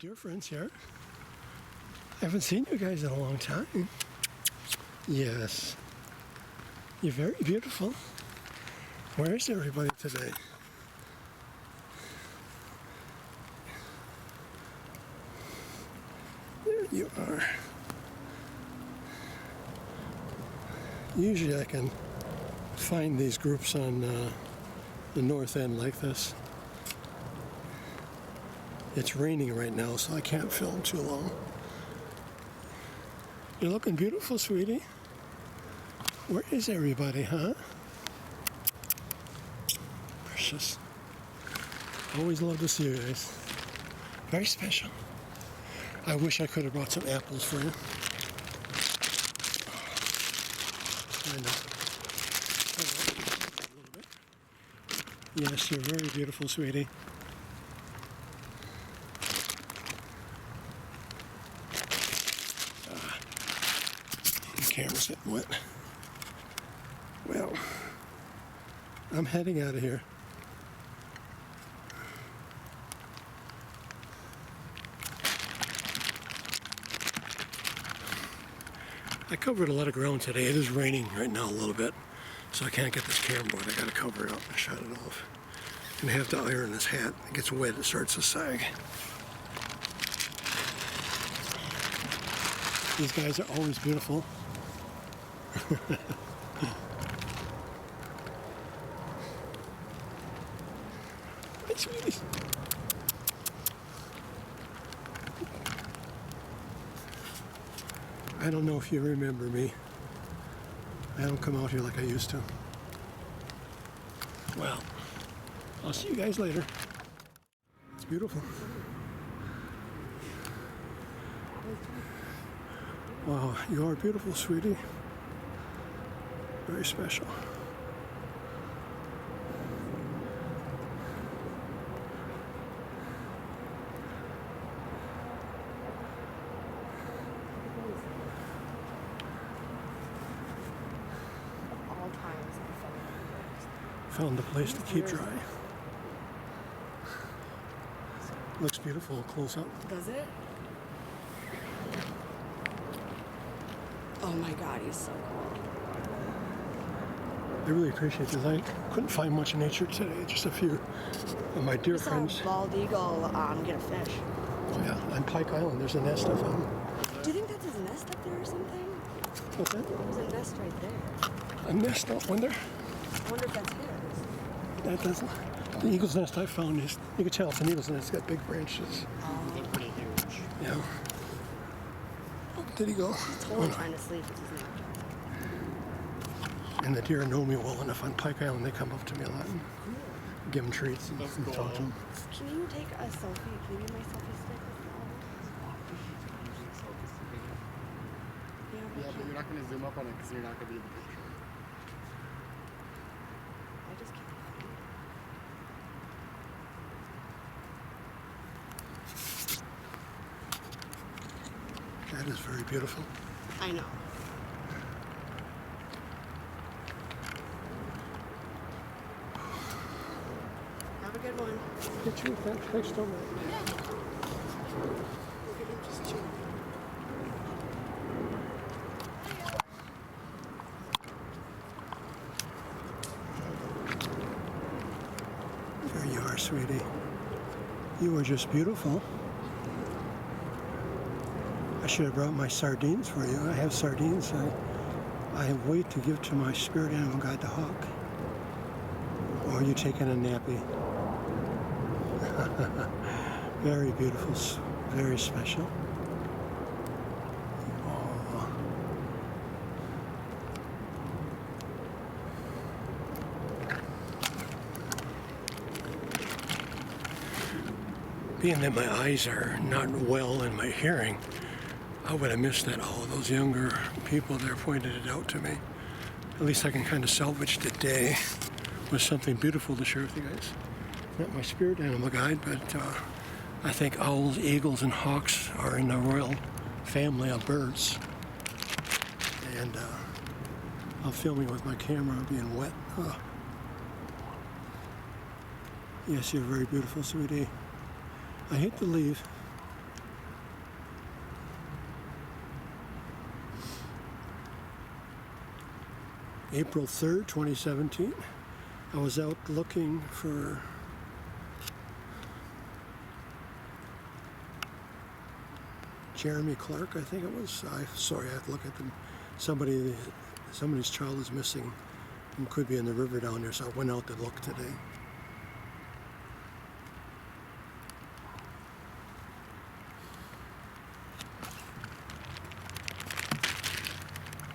dear friends here. I haven't seen you guys in a long time. Yes. You're very beautiful. Where is everybody today? There you are. Usually I can find these groups on the north end like this. It's raining right now, so I can't film too long. You're looking beautiful, sweetie. Where is everybody, huh? Precious. Always love to see you guys. Very special. I wish I could have brought some apples for you. I know. A little bit. Yes, you're very beautiful, sweetie. The camera's getting wet. Well, I'm heading out of here. I covered a lot of ground today. It is raining right now a little bit, so I can't get this camera on. I gotta cover it up and shut it off. And I have to iron this hat. It gets wet, it starts to sag. These guys are always beautiful. Hi, sweetie. I don't know if you remember me. I don't come out here like I used to. Well, I'll see you guys later. It's beautiful. Wow, you are beautiful, sweetie. Very special. Found the place to keep dry. Looks beautiful close up. Does it? Oh my God, he's so cool. I really appreciate this. I couldn't find much nature today, just a few of my dear friends. I saw a bald eagle get a fish. Oh yeah, on Pike Island, there's a nest I found. Do you think that's his nest up there or something? What's that? There's a nest right there. A nest up under? I wonder if that's his. That doesn't. The eagle's nest I found is, you can tell it's an eagle's nest. It's got big branches. They're pretty huge. Yeah. Oh, did he go? He's totally trying to sleep. It's his nap. And the deer know me well enough on Pike Island. They come up to me a lot and give them treats and talk to them. Can you take a selfie? Can you be my selfie stick with the Yeah, but you're not going to zoom up on it because you're not going to be in the picture. I just can't. That is very beautiful. I know. Have a good one. Get you. Thanks so much. Look at him just chilling. There you are, sweetie. You are just beautiful. I should have brought my sardines for you. I have sardines. I have weight to give to my spirit animal guide, the hawk. Or are you taking a nappy? Very beautiful, very special. Oh. Being that my eyes are not well in my hearing, I would have missed that. All of those younger people there pointed it out to me. At least I can kind of salvage the day with something beautiful to share with you guys. Not my spirit animal guide, but I think owls, eagles, and hawks are in the royal family of birds. And I'm filming with my camera being wet. Oh. Yes, you're very beautiful, sweetie. I hate to leave. April 3rd, 2017. I was out looking for Jeremy Clark, I think it was. Sorry, I have to look at them. Somebody's child is missing and could be in the river down there, so I went out to look today.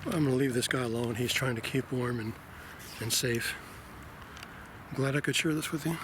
I'm going to leave this guy alone. He's trying to keep warm and safe. I'm glad I could share this with you.